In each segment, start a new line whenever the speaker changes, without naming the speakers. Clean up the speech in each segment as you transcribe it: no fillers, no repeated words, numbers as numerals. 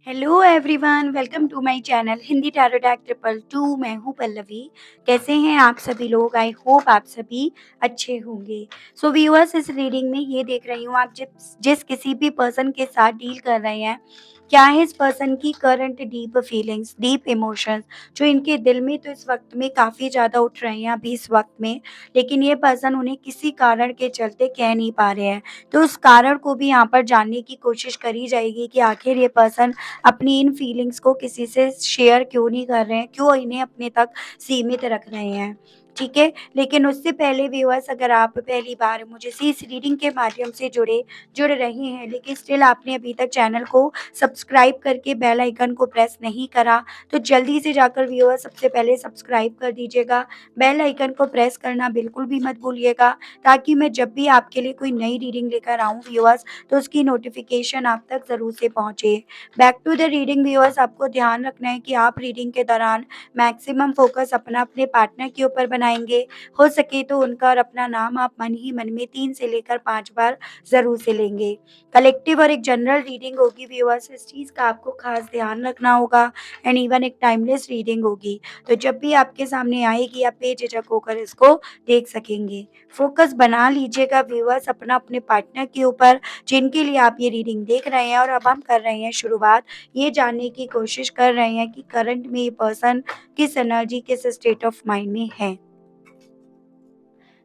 Hello everyone, welcome to my channel Hindi tarot टैक triple two. मैं हूँ पल्लवी। कैसे हैं आप सभी लोग? आई होप आप सभी अच्छे होंगे। सो व्यूअर्स, इस रीडिंग में ये देख रही हूँ आप जिस जिस किसी भी पर्सन के साथ डील कर रहे हैं, क्या है इस पर्सन की current deep feelings, deep emotions जो इनके दिल में तो इस वक्त में काफ़ी ज़्यादा उठ रहे हैं अभी इस वक्त में, लेकिन ये पर्सन उन्हें किसी कारण के चलते कह नहीं पा रहे हैं। तो उस कारण को भी यहाँ पर जानने की कोशिश करी जाएगी कि आखिर ये पर्सन अपनी इन फीलिंग्स को किसी से शेयर क्यों नहीं कर रहे हैं, क्यों इन्हें अपने तक सीमित रख रहे हैं, ठीक है? लेकिन उससे पहले व्यूअर्स, अगर आप पहली बार मुझे से इस रीडिंग के माध्यम से जुड़ रहे हैं, लेकिन स्टिल आपने अभी तक चैनल को सब्सक्राइब करके बेल आइकन को प्रेस नहीं करा, तो जल्दी से जाकर व्यूअर्स सबसे पहले सब्सक्राइब कर दीजिएगा। बेल आइकन को प्रेस करना बिल्कुल भी मत भूलिएगा, ताकि मैं जब भी आपके लिए कोई नई रीडिंग लेकर आऊँ व्यूअर्स, तो उसकी नोटिफिकेशन आप तक ज़रूर से पहुँचे। Back to the reading viewers, आपको ध्यान रखना है कि आप रीडिंग के दौरान मैक्सिमम फोकस अपना अपने पार्टनर के ऊपर बनाएंगे। हो सके तो उनका और अपना नाम आप मन ही मन में 3 से लेकर 5 बार ज़रूर से लेंगे। कलेक्टिव और एक जनरल रीडिंग होगी व्यूअर्स, इस चीज़ का आपको खास ध्यान रखना होगा। एंड इवन एक टाइमलेस रीडिंग होगी, तो जब भी आपके सामने आएगी आप बेझिझक होकर इसको देख सकेंगे। फोकस बना लीजिएगा व्यूअर्स अपना अपने पार्टनर के ऊपर, जिनके लिए आप ये रीडिंग देख रहे हैं। और अब हम कर रहे हैं शुरुआत, ये जानने की कोशिश कर रहे हैं कि करंट में ये पर्सन किस एनर्जी, किस स्टेट ऑफ माइंड में है।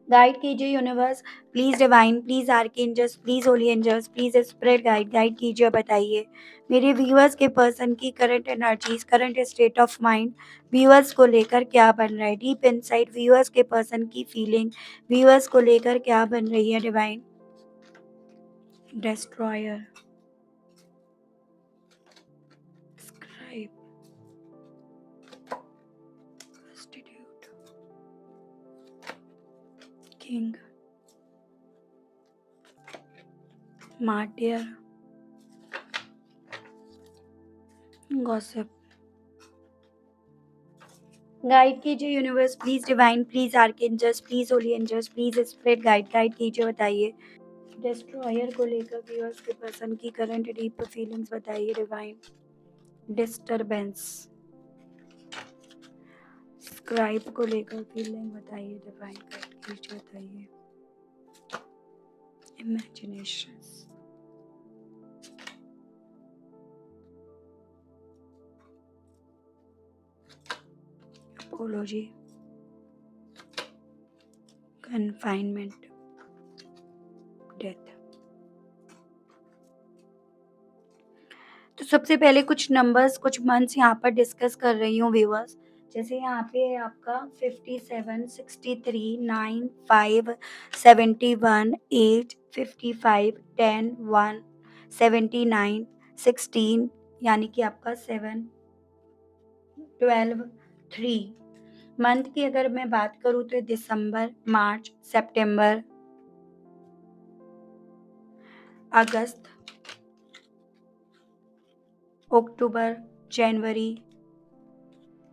गाइड कीजिए universe, please divine, please archangels, please holy angels, please spirit guide, guide कीजिए। बताइए मेरे व्यूअर्स के पर्सन की current energies, current state of mind, viewers को लेकर क्या बन रहा है। डीप इनसाइड व्यूअर्स के पर्सन की फीलिंग, व्यूअर्स को लेकर क्या बन रही है। Divine, destroyer, scribe, prostitute, king, martyr, gossip. Guide कीजिए universe, please divine, please archangels, please holy angels, please spirit guide, guide कीजिए। बताइए डिस्ट्रॉयर को लेकर व्यूअर्स के पर्सन की करंट डीप फीलिंग्स बताइए। डिवाइन, डिस्टरबेंस, स्क्राइब को लेकर फीलिंग बताइए। डिवाइन गाइड कीजिए। बताइए इमेजिनेशंस, अपोलॉजी, कन्फाइनमेंट, डेथ। तो सबसे पहले कुछ नंबर्स, कुछ मंथ्स यहाँ पर डिस्कस कर रही हूँ व्यूअर्स। जैसे यहाँ पे है आपका 57, 63, 9, 5, 71, 8, 55, 10, 1, 79, 16, यानी कि आपका 7, 12, 3। मंथ की अगर मैं बात करूँ तो दिसंबर, मार्च, सितंबर, अगस्त, अक्टूबर, जनवरी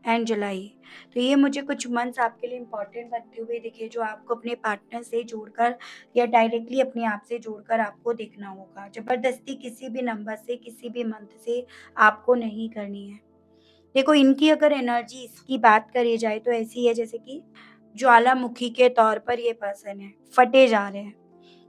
एंड जुलाई। तो ये मुझे कुछ मंथ्स आपके लिए इम्पोर्टेंट बनते हुए दिखे, जो आपको अपने पार्टनर से जोड़कर या डायरेक्टली अपने आप से जोड़कर आपको देखना होगा। जबरदस्ती किसी भी नंबर से, किसी भी मंथ से आपको नहीं करनी है। देखो, इनकी अगर एनर्जी इसकी बात करी जाए तो ऐसी है जैसे कि ज्वालामुखी के तौर पर ये पर्सन है, फटे जा रहे हैं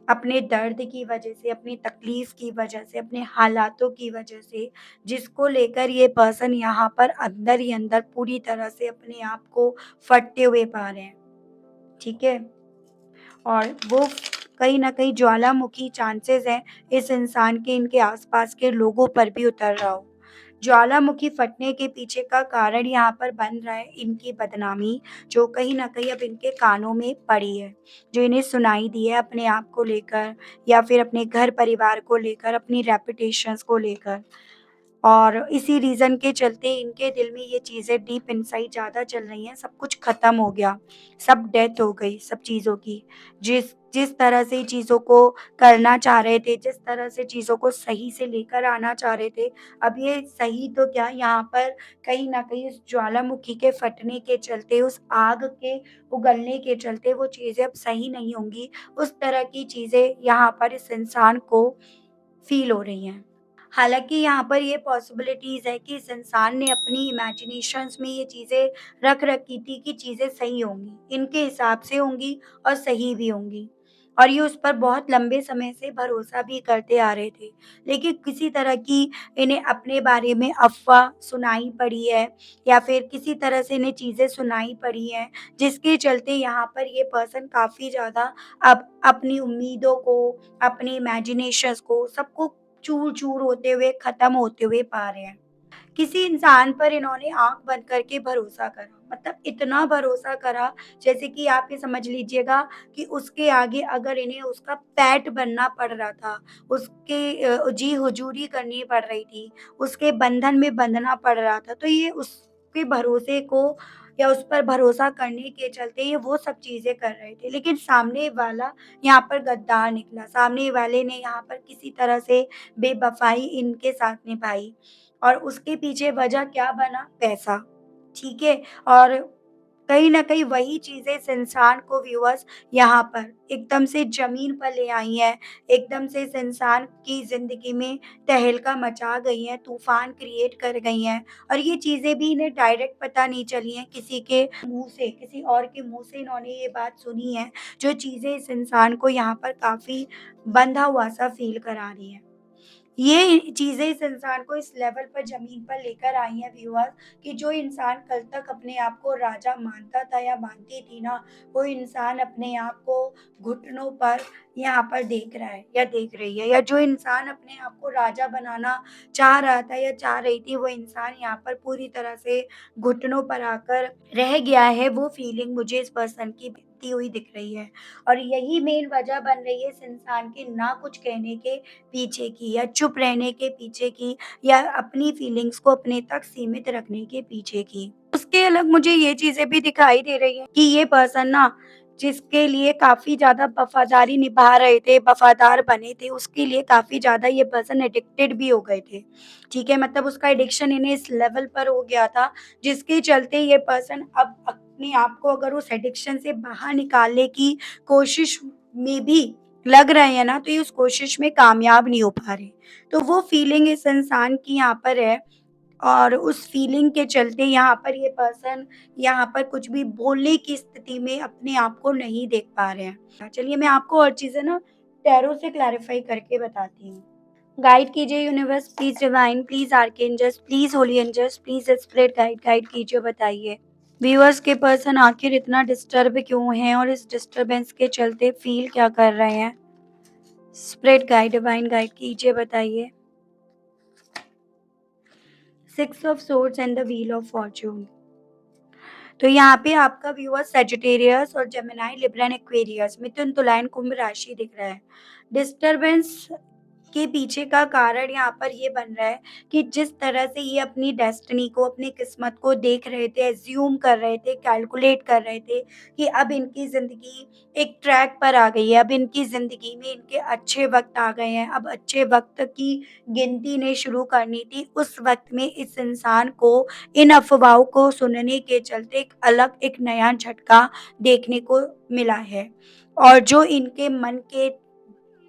अपने दर्द की वजह से, अपनी तकलीफ की वजह से, अपने हालातों की वजह से, जिसको लेकर ये पर्सन यहाँ पर अंदर ही अंदर पूरी तरह से अपने आप को फटते हुए पा रहे हैं, ठीक है? और वो कहीं न कहीं ज्वालामुखी चांसेस हैं इस इंसान के, इनके आसपास के लोगों पर भी उतर रहा हो। ज्वालामुखी फटने के पीछे का कारण यहाँ पर बन रहा है इनकी बदनामी, जो कहीं न कहीं अब इनके कानों में पड़ी है, जो इन्हें सुनाई दी है अपने आप को लेकर, या फिर अपने घर परिवार को लेकर, अपनी रेपुटेशंस को लेकर। और इसी रीज़न के चलते इनके दिल में ये चीज़ें डीप इनसाइड ज़्यादा चल रही हैं। सब कुछ ख़त्म हो गया, सब डेथ हो गई सब चीज़ों की। जिस जिस तरह से चीज़ों को करना चाह रहे थे, जिस तरह से चीज़ों को सही से लेकर आना चाह रहे थे, अब ये सही तो क्या, यहाँ पर कहीं न कहीं उस ज्वालामुखी के फटने के चलते, उस आग के उगलने के चलते वो चीज़ें अब सही नहीं होंगी। उस तरह की चीज़ें यहाँ पर इस इंसान को फ़ील हो रही हैं। हालाँकि यहाँ पर ये पॉसिबिलिटीज़ है कि इस इंसान ने अपनी इमेजिनेशंस में ये चीज़ें रख रखी थी कि चीज़ें सही होंगी, इनके हिसाब से होंगी और सही भी होंगी। और ये उस पर बहुत लंबे समय से भरोसा भी करते आ रहे थे। लेकिन किसी तरह की इन्हें अपने बारे में अफ़वाह सुनाई पड़ी है या फिर किसी तरह से इन्हें चीज़ें सुनाई पड़ी हैं, जिसके चलते यहाँ पर ये पर्सन काफ़ी ज़्यादा अब अपनी उम्मीदों को, अपनी इमेजिनेशंस को, सबको चूर-चूर होते हुए, ख़त्म होते हुए पा रहे हैं। किसी इंसान पर इन्होंने आँख बंद करके भरोसा करा, मतलब इतना भरोसा करा जैसे कि आप ये समझ लीजिएगा कि उसके आगे अगर इन्हें उसका पैट बनना पड़ रहा था, उसके जी हुजूरी करनी पड़ रही थी, उसके बंधन में बंधना पड़ रहा था, तो ये उसके भरोसे को या उस पर भरोसा करने के चलते ये वो सब चीज़ें कर रहे थे। लेकिन सामने वाला यहाँ पर गद्दार निकला, सामने वाले ने यहाँ पर किसी तरह से बेवफ़ाई इनके साथ निभाई। और उसके पीछे वजह क्या बना? पैसा, ठीक है? और कहीं न कहीं वही चीज़ें इस इंसान को व्यूअर्स यहाँ पर एकदम से ज़मीन पर ले आई हैं, एकदम से इस इंसान की ज़िंदगी में तहलका मचा गई हैं, तूफ़ान क्रिएट कर गई हैं और ये चीज़ें भी इन्हें डायरेक्ट पता नहीं चली हैं, किसी के मुँह से, किसी और के मुँह से इन्होंने ये बात सुनी है, जो चीज़ें इस इंसान को यहाँ पर काफ़ी बंधा हुआ-सा फ़ील करा रही हैं। ये चीज़ें इस इंसान को इस लेवल पर ज़मीन पर लेकर आई हैं व्यूअर्स कि जो इंसान कल तक अपने आप को राजा मानता था या मानती थी ना, वो इंसान अपने आप को घुटनों पर यहाँ पर देख रहा है या देख रही है या जो इंसान अपने आप को राजा बनाना चाह रहा था या चाह रही थी, वो इंसान यहाँ पर पूरी तरह से घुटनों पर आकर रह गया है। वो फीलिंग मुझे इस पर्सन की बीतती हुई दिख रही है और यही मेन वजह बन रही है इस इंसान के ना कुछ कहने के पीछे की या चुप रहने के पीछे की या अपनी फीलिंग्स को अपने तक सीमित रखने के पीछे की। उसके अलग मुझे ये चीज़ें भी दिखाई दे रही हैं कि ये पर्सन ना जिसके लिए काफ़ी ज़्यादा वफ़ादारी निभा रहे थे, वफ़ादार बने थे, उसके लिए काफ़ी ज़्यादा ये पर्सन एडिक्टेड भी हो गए थे। ठीक है? मतलब उसका एडिक्शन इन्हें इस लेवल पर हो गया था, जिसके चलते ये पर्सन अब अपने आप को अगर उस एडिक्शन से बाहर निकालने की कोशिश में भी लग रहे हैं ना, तो ये उस कोशिश में कामयाब नहीं हो पा रहे। तो वो फीलिंग इस इंसान की यहाँ पर है और उस फीलिंग के चलते यहाँ पर ये पर्सन यहाँ पर कुछ भी बोलने की स्थिति में अपने आप को नहीं देख पा रहे हैं। चलिए मैं आपको और चीज़ें ना टैरो से क्लैरिफ़ाई करके बताती हूँ। गाइड कीजिए universe, please divine, please archangels, please holy angels, please spirit guide guide कीजिए, बताइए। व्यूअर्स के पर्सन आखिर इतना डिस्टर्ब क्यों हैं और इस डिस्टर्बेंस के चलते फ़ील क्या कर रहे हैं? स्प्रेड गाइड डिवाइन गाइड कीजिए, बताइए। Six of swords and the wheel of Fortune. तो यहाँ पे आपका व्यूअर सजिटेरियस और जेमिनी लिब्रा एंड एक्वेरियस मिथुन तुला एंड कुंभ राशि दिख रहा है। डिस्टरबेंस के पीछे का कारण यहाँ पर ये बन रहा है कि जिस तरह से ये अपनी डेस्टिनी को, अपनी किस्मत को देख रहे थे, एज़्यूम कर रहे थे, कैलकुलेट कर रहे थे कि अब इनकी ज़िंदगी एक ट्रैक पर आ गई है, अब इनकी ज़िंदगी में इनके अच्छे वक़्त आ गए हैं, अब अच्छे वक़्त की गिनती इन्हें शुरू करनी थी। उस वक़्त में इस इंसान को इन अफ़वाहों को सुनने के चलते एक अलग, एक नया झटका देखने को मिला है और जो इनके मन के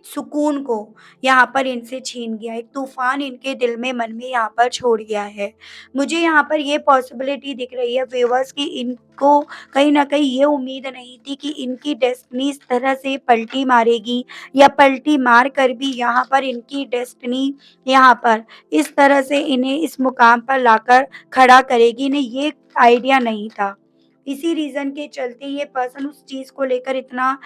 सुकून को यहाँ पर इनसे छीन गया, एक तूफ़ान इनके दिल में, मन में यहाँ पर छोड़ गया है। मुझे यहाँ पर ये पॉसिबिलिटी दिख रही है व्यूअर्स कि इनको कहीं न कहीं ये उम्मीद नहीं थी कि इनकी डेस्टिनी इस तरह से पलटी मारेगी या पलटी मार कर भी यहाँ पर इनकी डेस्टिनी यहाँ पर इस तरह से इन्हें इस मुकाम पर लाकर खड़ा करेगी, इन्हें ये आइडिया नहीं था। इसी रीज़न के चलते ये पर्सन उस चीज़ को लेकर इतना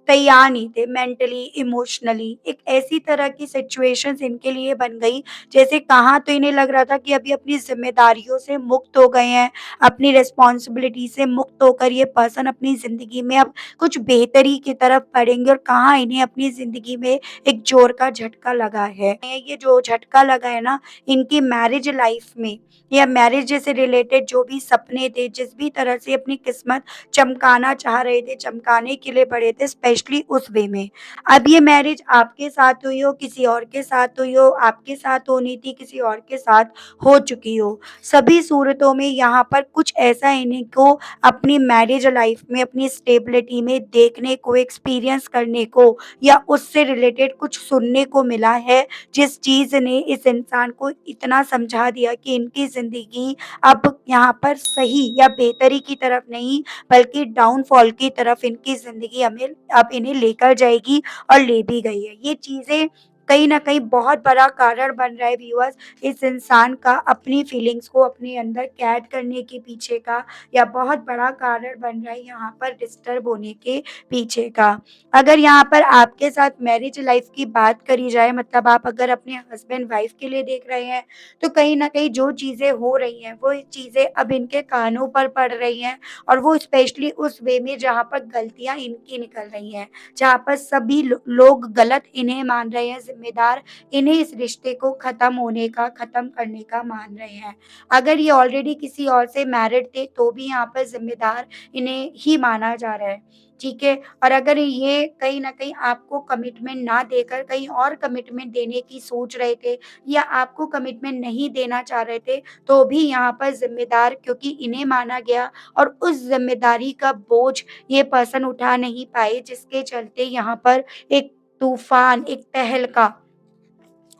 तैयार नहीं थे मेंटली, इमोशनली। एक ऐसी तरह की सिचुएशंस इनके लिए बन गई, जैसे कहाँ तो इन्हें लग रहा था कि अभी अपनी ज़िम्मेदारियों से मुक्त हो गए हैं, अपनी रिस्पॉन्सिबिलिटी से मुक्त होकर ये पर्सन अपनी ज़िंदगी में अब कुछ बेहतरी की तरफ बढ़ेंगे और कहाँ इन्हें अपनी ज़िंदगी में एक ज़ोर का झटका लगा है। ये जो झटका लगा है ना, इनकी मैरिज लाइफ में या मैरिज से रिलेटेड जो भी सपने थे, जिस भी तरह से अपनी किस्मत चमकाना चाह रहे थे, चमकाने के लिए पड़े थे, स्पेशली उस वे में। अब ये मैरिज आपके साथ हुई हो, किसी और के साथ हुई हो, आपके साथ होनी थी, किसी और के साथ हो चुकी हो, सभी सूरतों में यहाँ पर कुछ ऐसा इन्हीं को अपनी मैरिज लाइफ में, अपनी स्टेबिलिटी में देखने को, एक्सपीरियंस करने को या उससे रिलेटेड कुछ सुनने को मिला है, जिस चीज़ ने इस इंसान को इतना समझा दिया कि इनकी ज़िंदगी अब यहाँ पर सही या बेहतरी की तरफ नहीं, बल्कि डाउनफॉल की तरफ इनकी ज़िंदगी हमें अब इन्हें लेकर जाएगी और ले भी गई है। ये चीज़ें कहीं न कहीं बहुत बड़ा कारण बन रहा है व्यूअर्स, इस इंसान का अपनी फीलिंग्स को अपने अंदर कैद करने के पीछे का, या बहुत बड़ा कारण बन रहा है यहाँ पर डिस्टर्ब होने के पीछे का। अगर यहाँ पर आपके साथ मैरिज लाइफ की बात करी जाए, मतलब आप अगर अपने हस्बैंड वाइफ के लिए देख रहे हैं, तो कहीं न कहीं जो चीज़ें हो रही हैं, वो चीज़ें अब इनके कानों पर पड़ रही हैं, और वो स्पेशली उस वे में जहाँ पर गलतियाँ इनकी निकल रही हैं, जहाँ पर सभी लोग गलत इन्हें मान रहे हैं ज़िम्मेदार, इन्हें इस रिश्ते को ख़त्म होने का, ख़त्म करने का मान रहे हैं। अगर ये ऑलरेडी किसी और से मैरिड थे, तो भी यहाँ पर ज़िम्मेदार इन्हें ही माना जा रहा है, ठीक है? और अगर ये कहीं न कहीं आपको कमिटमेंट ना देकर कहीं और कमिटमेंट देने की सोच रहे थे, या आपको कमिटमेंट नहीं देना चाह रहे थे, तो भी यहाँ पर ज़िम्मेदार क्योंकि इन्हें माना गया, और उस ज़िम्मेदारी का बोझ ये पर्सन उठा नहीं पाए, जिसके चलते यहाँ पर एक तूफ़ान, एक तहलका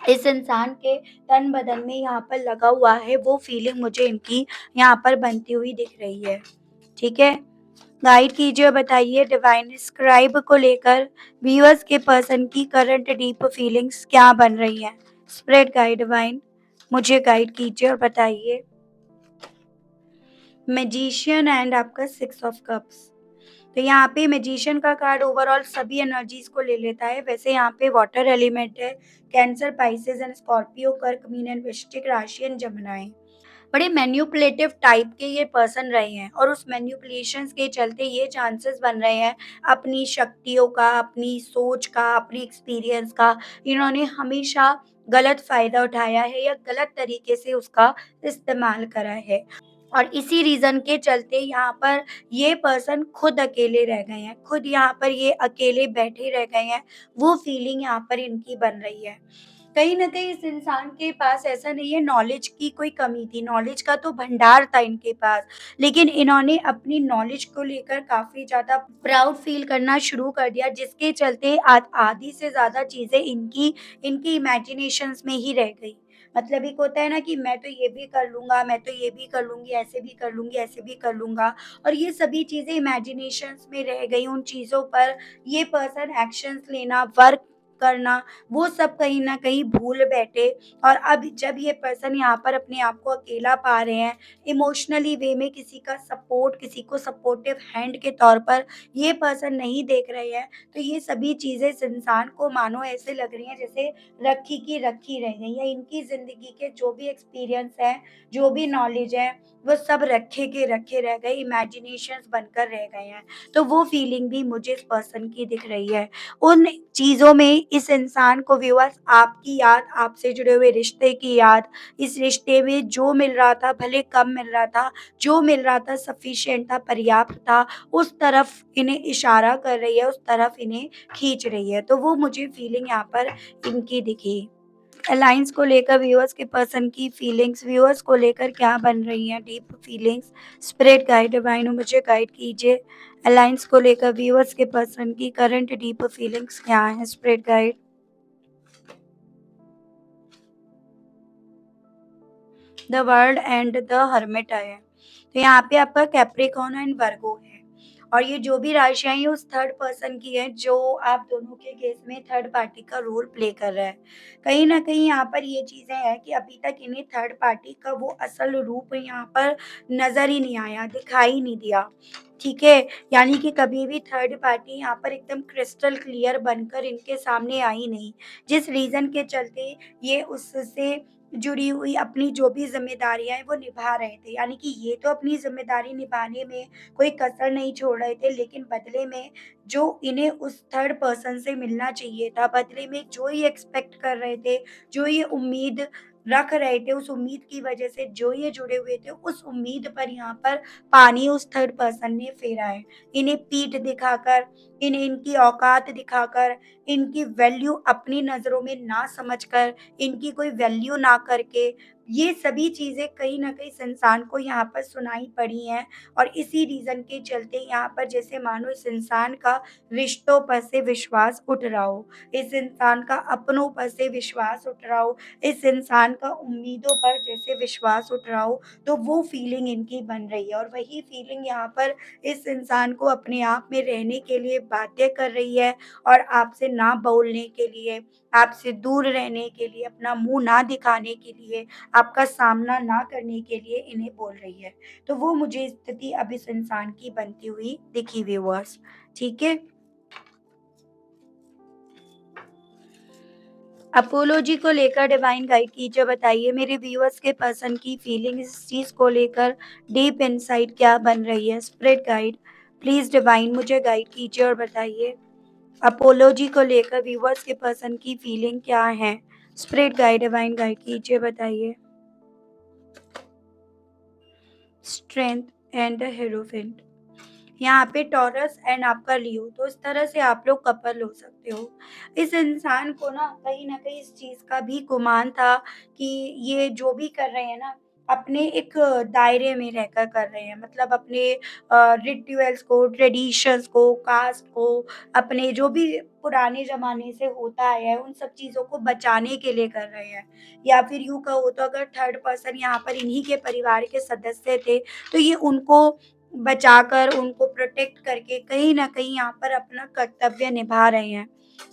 इस इंसान के तन-बदन में यहाँ पर लगा हुआ है, वो फीलिंग मुझे इनकी यहाँ पर बनती हुई दिख रही है। ठीक है? गाइड कीजिए और बताइए डिवाइन स्क्राइब को लेकर व्यूअर्स के पर्सन की करंट डीप फीलिंग्स क्या बन रही हैं? स्प्रेड गाइड डिवाइन, मुझे गाइड कीजिए और बताइए। मैजिशियन एंड आपका 6 ऑफ कप्स। तो यहाँ पे मैजिशियन का कार्ड ओवरऑल सभी एनर्जीज को ले लेता है। वैसे यहाँ पे वाटर एलिमेंट है, कैंसर, पाइसेस एंड स्कॉर्पियो, कर्क, मीन एंड वृश्चिक राशि एंड जमुनाई। बड़े मैनिपुलेटिव टाइप के ये पर्सन रहे हैं, और उस मैनिपुलेशंस के चलते ये चांसेस बन रहे हैं अपनी शक्तियों का, अपनी सोच का, अपनी एक्सपीरियंस का, इन्होंने हमेशा गलत फ़ायदा उठाया है या गलत तरीके से उसका इस्तेमाल करा है। और इसी रीज़न के चलते यहाँ पर ये पर्सन खुद अकेले रह गए हैं, खुद यहाँ पर ये अकेले बैठे रह गए हैं, वो फीलिंग यहाँ पर इनकी बन रही है। कहीं न कहीं इस इंसान के पास ऐसा नहीं है नॉलेज की कोई कमी थी, नॉलेज का तो भंडार था इनके पास, लेकिन इन्होंने अपनी नॉलेज को लेकर काफ़ी ज़्यादा प्राउड फ़ील करना शुरू कर दिया, जिसके चलते आधी से ज़्यादा चीज़ें इनकी इनकी इमेजिनेशंस में ही रह गई। मतलब एक होता है ना कि मैं तो ये भी कर लूँगा, मैं तो ये भी कर लूँगी, ऐसे भी कर लूँगी, ऐसे भी कर लूँगा, और ये सभी चीज़ें इमेजिनेशंस में रह गई। उन चीज़ों पर ये पर्सन एक्शंस लेना, वर्क करना, वो सब कहीं न कहीं भूल बैठे, और अब जब ये पर्सन यहाँ पर अपने आप को अकेला पा रहे हैं, इमोशनली वे में किसी का सपोर्ट, किसी को सपोर्टिव हैंड के तौर पर ये पर्सन नहीं देख रहे हैं, तो ये सभी चीज़ें इस इंसान को मानो ऐसे लग रही हैं जैसे रखी की रखी रह गई हैं। इनकी ज़िंदगी के जो भी एक्सपीरियंस हैं, जो भी नॉलेज है, वो सब रखे के रखे रह गए, इमेजिनेशंस बनकर रह गए हैं। तो वो फीलिंग भी मुझे इस पर्सन की दिख रही है। उन चीज़ों में इस इंसान को व्यूअर्स आपकी याद, आपसे जुड़े हुए रिश्ते की याद, इस रिश्ते में जो मिल रहा था भले कम मिल रहा था, जो मिल रहा था सफिशिएंट था, पर्याप्त था, उस तरफ इन्हें इशारा कर रही है, उस तरफ इन्हें खींच रही है। तो वो मुझे फीलिंग यहाँ पर इनकी दिखी। अलायंस को लेकर व्यूअर्स के पर्सन की फीलिंग्स, व्यूअर्स को लेकर क्या बन रही हैं deep feelings? Spirit guide divine मुझे गाइड कीजिए। अलायंस को लेकर व्यूअर्स के पर्सन की करंट डीप फीलिंग्स क्या हैं? Spirit guide. The world and the hermit आया है। तो यहाँ पे आपका कैप्रिकॉर्न एंड वर्गो है, और ये जो भी राशियाँ हैं उस थर्ड पर्सन की है, जो आप दोनों के केस में थर्ड पार्टी का रोल प्ले कर रहा है। कहीं न कहीं यहाँ पर ये चीज़ें हैं कि अभी तक इन्हें थर्ड पार्टी का वो असल रूप यहाँ पर नज़र ही नहीं आया, दिखाई नहीं दिया। ठीक है? यानी कि कभी भी थर्ड पार्टी यहाँ पर एकदम क्रिस्टल क्लियर बनकर इनके सामने आई नहीं। जिस रीज़न के चलते ये उससे जुड़ी हुई अपनी जो भी ज़िम्मेदारियाँ हैं वो निभा रहे थे। यानी कि ये तो अपनी ज़िम्मेदारी निभाने में कोई कसर नहीं छोड़ रहे थे, लेकिन बदले में जो इन्हें उस थर्ड पर्सन से मिलना चाहिए था, बदले में जो ये एक्सपेक्ट कर रहे थे, जो ये उम्मीद रख रहे थे, उस उम्मीद की वजह से जो ये जुड़े हुए थे, उस उम्मीद पर यहाँ पर पानी उस थर्ड पर्सन ने फेरा है। इन्हें पीठ दिखाकर, इन्हें इनकी औकात दिखाकर, इनकी वैल्यू अपनी नज़रों में ना समझकर, इनकी कोई वैल्यू ना करके, ये सभी चीज़ें कहीं न कहीं इस इंसान को यहाँ पर सुनाई पड़ी हैं और इसी रीज़न के चलते यहाँ पर जैसे मानो इस इंसान का रिश्तों पर से विश्वास उठ रहा हो, इस इंसान का अपनों पर से विश्वास उठ रहा हो, इस इंसान का उम्मीदों पर जैसे विश्वास उठ रहा हो, तो वो फीलिंग इनकी बन रही है और वही फीलिंग यहाँ पर इस इंसान को अपने आप में रहने के लिए बाध्य कर रही है और आपसे ना बोलने के लिए, आपसे दूर रहने के लिए, अपना मुँह ना दिखाने के लिए, आपका सामना ना करने के लिए इन्हें बोल रही है। तो वो मुझे स्थिति अब इस इंसान की बनती हुई दिखी व्यूअर्स, ठीक है? अपोलॉजी को लेकर डिवाइन गाइड कीजिए, बताइए मेरे व्यूअर्स के पर्सन की फीलिंग इस चीज़ को लेकर डीप इनसाइट क्या बन रही है? स्पिरिट गाइड प्लीज़ डिवाइन मुझे गाइड कीजिए और बताइए। अपोलॉजी को लेकर व्यूअर्स के पर्सन की फीलिंग क्या है? स्पिरिट गाइड डिवाइन गाइड कीजिए, बताइए। स्ट्रेंथ एंड द हीरोफेंट, यहाँ पे टॉरस एंड आपका लियो, तो इस तरह से आप लोग कपल हो सकते हो। इस इंसान को ना कहीं न कहीं इस चीज़ का भी गुमान था कि ये जो भी कर रहे हैं ना, अपने एक दायरे में रहकर कर रहे हैं। मतलब अपने रिचुअल्स को, ट्रेडिशंस को, कास्ट को, अपने जो भी पुराने ज़माने से होता आया है, उन सब चीज़ों को बचाने के लिए कर रहे हैं। या फिर यूँ कहो तो अगर थर्ड पर्सन यहाँ पर इन्हीं के परिवार के सदस्य थे, तो ये उनको बचाकर, उनको प्रोटेक्ट करके कहीं न कहीं यहाँ पर अपना कर्तव्य निभा रहे हैं,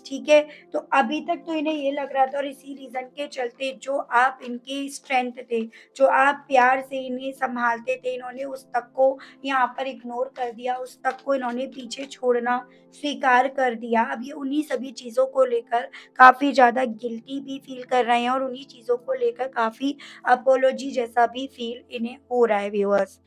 ठीक है? तो अभी तक तो इन्हें ये लग रहा था और इसी रीज़न के चलते जो आप इनकी स्ट्रेंथ थे, जो आप प्यार से इन्हें सँभालते थे, इन्होंने उस तक को यहाँ पर इग्नोर कर दिया, उस तक को इन्होंने पीछे छोड़ना स्वीकार कर दिया। अब ये उन्हीं सभी चीज़ों को लेकर काफ़ी ज़्यादा गिल्टी भी फ़ील कर रहे हैं और उन्हीं चीज़ों को लेकर काफ़ी अपोलॉजी जैसा भी फ़ील इन्हें हो रहा है व्यूअर्स।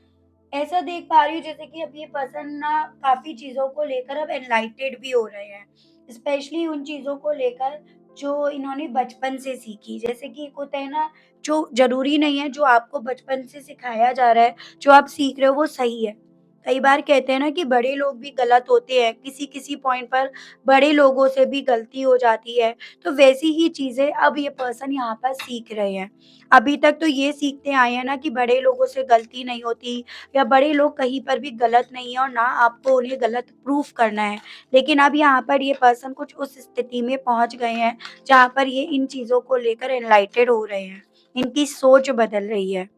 ऐसा देख पा रही हूँ जैसे कि अब ये पर्सन ना काफ़ी चीज़ों को लेकर अब एनलाइटेड भी हो रहे हैं। स्पेशली उन चीज़ों को लेकर जो इन्होंने बचपन से सीखी। जैसे कि एक होता है ना, जो ज़रूरी नहीं है जो आपको बचपन से सिखाया जा रहा है, जो आप सीख रहे हो वो सही है। कई बार कहते हैं ना कि बड़े लोग भी गलत होते हैं, किसी-किसी पॉइंट पर बड़े लोगों से भी गलती हो जाती है। तो वैसी ही चीज़ें अब ये पर्सन यहाँ पर सीख रहे हैं। अभी तक तो ये सीखते आए हैं ना कि बड़े लोगों से गलती नहीं होती या बड़े लोग कहीं पर भी गलत नहीं है और ना आपको उन्हें गलत प्रूफ करना है। लेकिन अब यहाँ पर ये पर्सन कुछ उस स्थिति में पहुँच गए हैं, जहाँ पर ये इन चीज़ों को लेकर एनलाइटेड हो रहे हैं। इनकी सोच बदल रही है,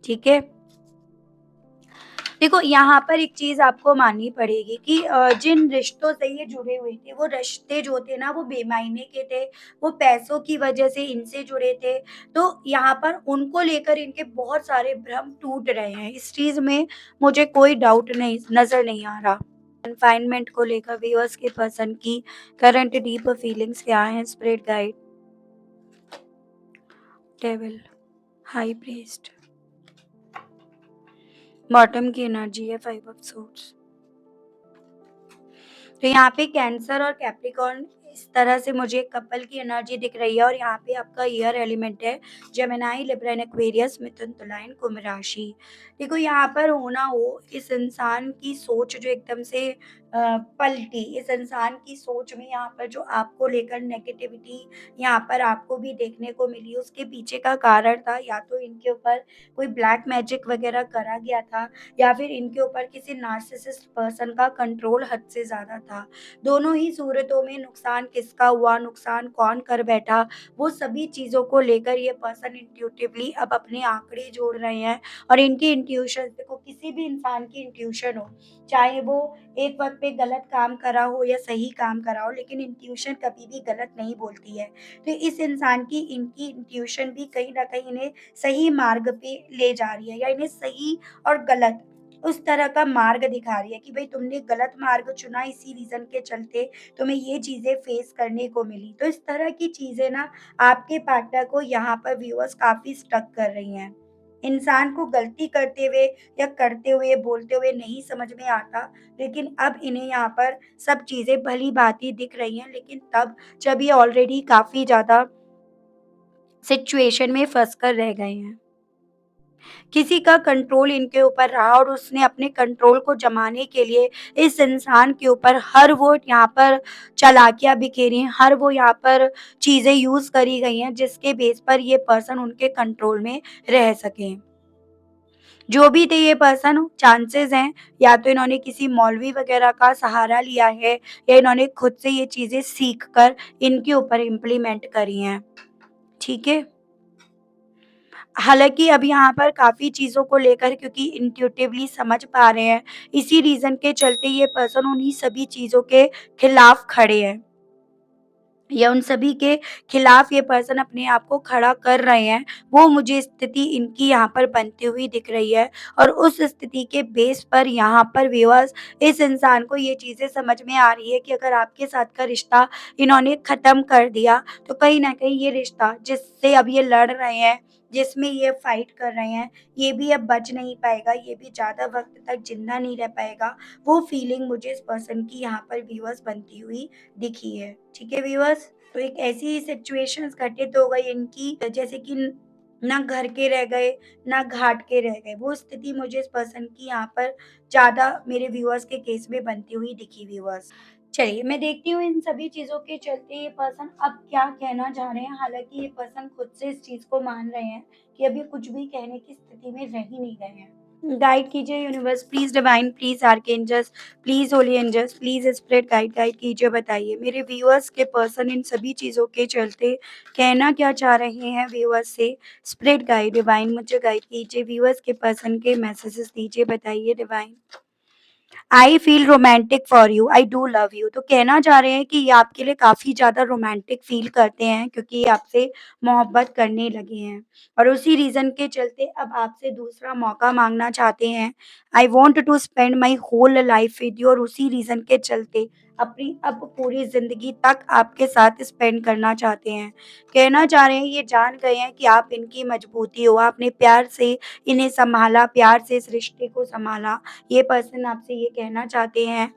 ठीक है? देखो, यहाँ पर एक चीज़ आपको माननी पड़ेगी कि जिन रिश्तों से ये जुड़े हुए थे, वो रिश्ते जो थे ना वो बेमायने के थे, वो पैसों की वजह से इनसे जुड़े थे। तो यहाँ पर उनको लेकर इनके बहुत सारे भ्रम टूट रहे हैं। इस चीज़ में मुझे कोई डाउट नहीं नज़र नहीं आ रहा। कन्फाइनमेंट को लेकर व्यूअर्स के पर्सन की करंट डीप फीलिंग्स क्या हैं? Spirit guide, devil, high priest, bottom की एनर्जी है, फाइव ऑफ सोर्ड्स। तो यहाँ पे कैंसर और कैप्रिकॉर्न इस तरह से मुझे कपल की एनर्जी दिख रही है और यहाँ पे आपका एयर एलिमेंट है जेमिनी, लिब्रा एंड एक्वेरियस, मिथुन, तुला एंड कुंभ राशि। देखो, यहाँ पर हो ना हो इस इंसान की सोच जो एकदम से पलटी, इस इंसान की सोच में यहाँ पर जो आपको लेकर नेगेटिविटी यहाँ पर आपको भी देखने को मिली, उसके पीछे का कारण था या तो इनके ऊपर कोई ब्लैक मैजिक वगैरह करा गया था या फिर इनके ऊपर किसी नार्सिसिस्ट पर्सन का कंट्रोल हद से ज़्यादा था। दोनों ही सूरतों में नुकसान किसका हुआ, नुकसान कौन कर बैठा, वो सभी चीज़ों को लेकर ये पर्सन इंट्यूटिवली अब अपने आंकड़े जोड़ रहे हैं और इनकी इंट्यूशन, देखो किसी भी इंसान की इंट्यूशन हो, चाहे वो एक वक़्त पे गलत काम करा हो या सही काम करा हो, लेकिन इंट्यूशन कभी भी गलत नहीं बोलती है। तो इस इंसान की इनकी इंट्यूशन भी कहीं न कहीं इन्हें सही मार्ग पे ले जा रही है या इन्हें सही और गलत उस तरह का मार्ग दिखा रही है कि भई तुमने गलत मार्ग चुना, इसी रीज़न के चलते तुम्हें ये चीज़ें फेस करने को मिली। तो इस तरह की चीज़ें ना आपके पार्टनर को यहाँ पर व्यूअर्स काफ़ी स्टक कर रही हैं। इंसान को गलती करते हुए या करते हुए, बोलते हुए नहीं समझ में आता, लेकिन अब इन्हें यहाँ पर सब चीज़ें भली-भाँति दिख रही हैं, लेकिन तब जब ये ऑलरेडी काफ़ी ज़्यादा सिचुएशन में फँस कर रह गए हैं। किसी का कंट्रोल इनके ऊपर रहा और उसने अपने कंट्रोल को जमाने के लिए इस इंसान के ऊपर हर वो यहाँ पर चालाकियाँ बिखेरी हैं, हर वो यहाँ पर चीज़ें यूज़ करी गई हैं जिसके बेस पर ये पर्सन उनके कंट्रोल में रह सकें। जो भी थे ये पर्सन, चांसेस हैं या तो इन्होंने किसी मौलवी वगैरह का सहारा लिया है या इन्होंने खुद से ये चीज़ें सीख कर इनके ऊपर इम्प्लीमेंट करी हैं। ठीक है? हालाँकि अब यहाँ पर काफ़ी चीज़ों को लेकर क्योंकि इंट्यूटिवली समझ पा रहे हैं, इसी रीज़न के चलते ये पर्सन उन्हीं सभी चीज़ों के खिलाफ खड़े हैं या उन सभी के खिलाफ ये पर्सन अपने आप को खड़ा कर रहे हैं, वो मुझे स्थिति इनकी यहाँ पर बनती हुई दिख रही है और उस स्थिति के बेस पर यहाँ पर व्यूअर्स इस इंसान को ये चीज़ें समझ में आ रही है कि अगर आपके साथ का रिश्ता इन्होंने ख़त्म कर दिया, तो कहीं न कहीं ये रिश्ता जिससे अब ये लड़ रहे हैं, जिसमें ये फाइट कर रहे हैं, ये भी अब बच नहीं पाएगा, ये भी ज़्यादा वक़्त तक ज़िंदा नहीं रह पाएगा। वो फीलिंग मुझे इस पर्सन की यहाँ पर व्यूअर्स बनती हुई दिखी है। ठीक है व्यूअर्स? तो एक ऐसी सिचुएशंस घटित हो गई इनकी जैसे कि ना घर के रह गए, ना घाट के रह गए। वो स्थिति मुझे इस पर्सन की यहाँ पर ज़्यादा मेरे व्यूअर्स के केस में बनती हुई दिखी व्यूअर्स। चलिए मैं देखती हूँ इन सभी चीज़ों के चलते ये पर्सन अब क्या कहना चाह रहे हैं। हालाँकि ये पर्सन खुद से इस चीज़ को मान रहे हैं कि अभी कुछ भी कहने की स्थिति में रह ही नहीं गए हैं। गाइड कीजिए universe please divine please archangels please holy angels please spirit guide guide कीजिए बताइए मेरे व्यूअर्स के पर्सन इन सभी चीज़ों के चलते कहना क्या चाह रहे हैं व्यूअर्स से स्पिरिट गाइड डिवाइन मुझे गाइड कीजिए व्यूअर्स के पर्सन के मैसेजेस दीजिए बताइए divine I feel romantic for you, I do love you. तो कहना चाह रहे हैं कि ये आपके लिए काफ़ी ज़्यादा रोमांटिक फ़ील करते हैं क्योंकि ये आपसे मोहब्बत करने लगे हैं और उसी रीज़न के चलते अब आपसे दूसरा मौका माँगना चाहते हैं। I want to spend my whole life with you और उसी रीज़न के चलते अपनी अब पूरी ज़िंदगी तक आपके साथ स्पेंड करना चाहते हैं। कहना चाह रहे हैं ये जान गए हैं कि आप इनकी मजबूती हो, आपने प्यार से इन्हें सँभाला, प्यार से इस रिश्ते को सँभाला। ये पर्सन आपसे ये कहना चाहते हैं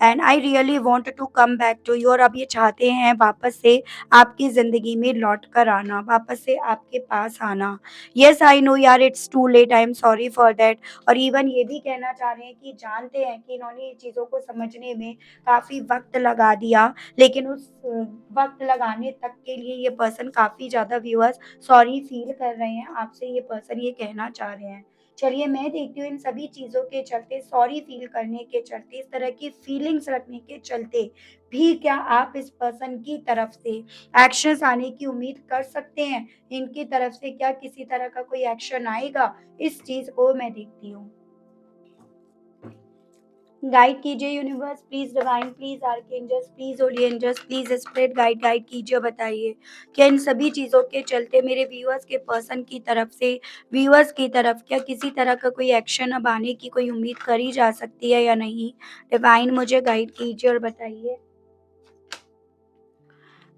and I really want to come back to you और अब ये चाहते हैं वापस से आपकी ज़िंदगी में लौट कर आना, वापस से आपके पास आना। येस आई नो यार it's too late I am sorry for that और इवन ये भी कहना चाह रहे हैं कि जानते हैं कि इन्होंने ये चीज़ों को समझने में काफ़ी वक़्त लगा दिया, लेकिन उस वक़्त लगाने तक के लिए ये पर्सन काफ़ी ज़्यादा व्यूअर्स सॉरी फ़ील कर रहे हैं, आपसे ये पर्सन ये कहना चाह रहे हैं। चलिए मैं देखती हूँ इन सभी चीज़ों के चलते सॉरी फ़ील करने के चलते, इस तरह की फीलिंग्स रखने के चलते भी क्या आप इस पर्सन की तरफ से एक्शंस आने की उम्मीद कर सकते हैं? इनकी तरफ से क्या किसी तरह का कोई एक्शन आएगा? इस चीज़ को मैं देखती हूँ। गाइड कीजिए universe please divine please archangels please holy angels please spirit guide guide कीजिए बताइए क्या इन सभी चीज़ों के चलते मेरे व्यूअर्स के पर्सन की तरफ से व्यूअर्स की तरफ क्या किसी तरह का कोई एक्शन अब आने की कोई उम्मीद करी जा सकती है या नहीं? डिवाइन मुझे गाइड कीजिए और बताइए।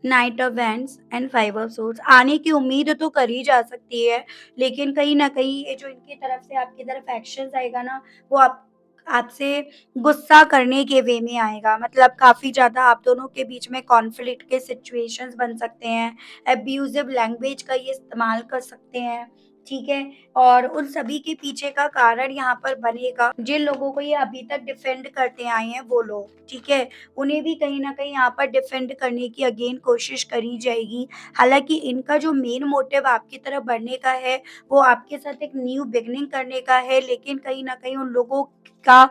Night of wands and five of swords आने की उम्मीद तो करी जा सकती है, लेकिन कहीं न कहीं ये जो इनकी तरफ से आपकी तरफ एक्शंस आएगा ना, वो आप आपसे गुस्सा करने के वे में आएगा। मतलब काफ़ी ज़्यादा आप दोनों के बीच में कॉन्फ्लिक्ट के सिचुएशंस बन सकते हैं। अब्यूज़िव लैंग्वेज का ये इस्तेमाल कर सकते हैं, ठीक है? और उन सभी के पीछे का कारण यहाँ पर बनेगा, जिन लोगों को ये अभी तक डिफेंड करते आए हैं वो लोग, ठीक है? उन्हें भी कहीं न कहीं यहाँ पर डिफेंड करने की अगेन कोशिश करी जाएगी। हालाँकि इनका जो मेन मोटिव आपकी तरफ बढ़ने का है, वो आपके साथ एक न्यू बिगिनिंग करने का है, लेकिन कहीं न कहीं उन लोगों का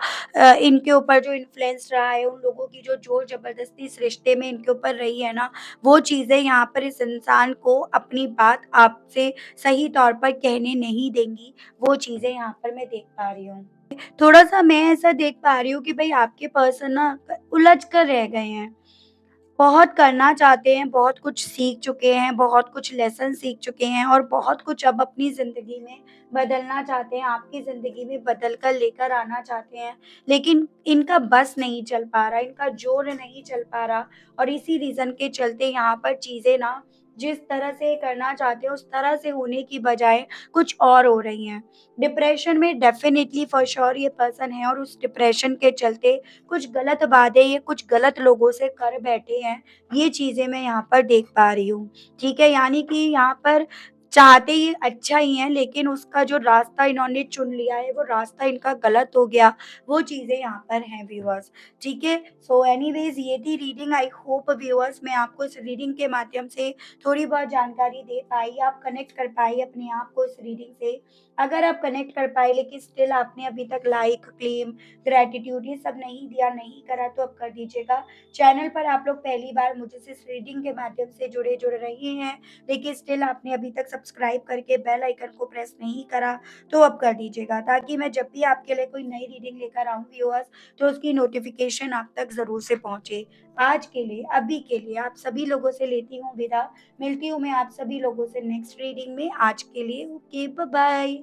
इनके ऊपर जो इन्फ्लुएंस रहा है, उन लोगों की जो ज़ोर-ज़बरदस्ती इस रिश्ते में इनके ऊपर रही है ना, वो चीज़ें यहाँ पर इस इंसान को अपनी बात आपसे सही तौर पर कहने नहीं देंगी। वो चीज़ें यहाँ पर मैं देख पा रही हूँ। थोड़ा-सा मैं ऐसा देख पा रही हूँ कि भई आपके पर्सन ना उलझ कर रह गए हैं। बहुत करना चाहते हैं, बहुत कुछ सीख चुके हैं, बहुत कुछ लेसन सीख चुके हैं और बहुत कुछ अब अपनी ज़िंदगी में बदलना चाहते हैं, आपकी ज़िंदगी में बदल कर लेकर आना चाहते हैं। लेकिन इनका बस नहीं चल पा रहा, इनका ज़ोर नहीं चल पा रहा और इसी रीज़न के चलते यहाँ पर चीज़ें ना जिस तरह से करना चाहते हैं उस तरह से होने की बजाय कुछ और हो रही हैं। डिप्रेशन में डेफ़िनिटली फ़ॉर श्योर ये पर्सन है और उस डिप्रेशन के चलते कुछ गलत वादे ये कुछ गलत लोगों से कर बैठे हैं, ये चीज़ें मैं यहाँ पर देख पा रही हूँ। ठीक है? यानी कि यहाँ पर चाहते ये अच्छा ही हैं, लेकिन उसका जो रास्ता इन्होंने चुन लिया है, वो रास्ता इनका गलत हो गया, वो चीज़ें यहाँ पर हैं व्यूअर्स, ठीक है? सो एनीवेज़ ये थी रीडिंग। आई होप व्यूअर्स मैं आपको इस रीडिंग के माध्यम से थोड़ी बहुत जानकारी दे पाई, आप कनेक्ट कर पाए अपने आप को इस रीडिंग से। अगर आप कनेक्ट कर पाए लेकिन स्टिल आपने अभी तक लाइक, क्लेम, ग्रैटिट्यूड ये सब नहीं दिया, नहीं करा तो अब कर दीजिएगा। चैनल पर आप लोग पहली बार मुझसे इस रीडिंग के माध्यम से जुड़ रहे हैं, लेकिन स्टिल आपने अभी तक सब्सक्राइब करके बेल आइकन को प्रेस नहीं करा, तो अब कर दीजिएगा ताकि मैं जब भी आपके लिए कोई नई रीडिंग लेकर आऊँ व्यूअर्स, तो उसकी नोटिफ़िकेशन आप तक ज़रूर से पहुँचे। आज के लिए, अभी के लिए आप सभी लोगों से लेती हूँ विदा। मिलती हूँ मैं आप सभी लोगों से नेक्स्ट रीडिंग में। आज के लिए ओके, बाय-बाय।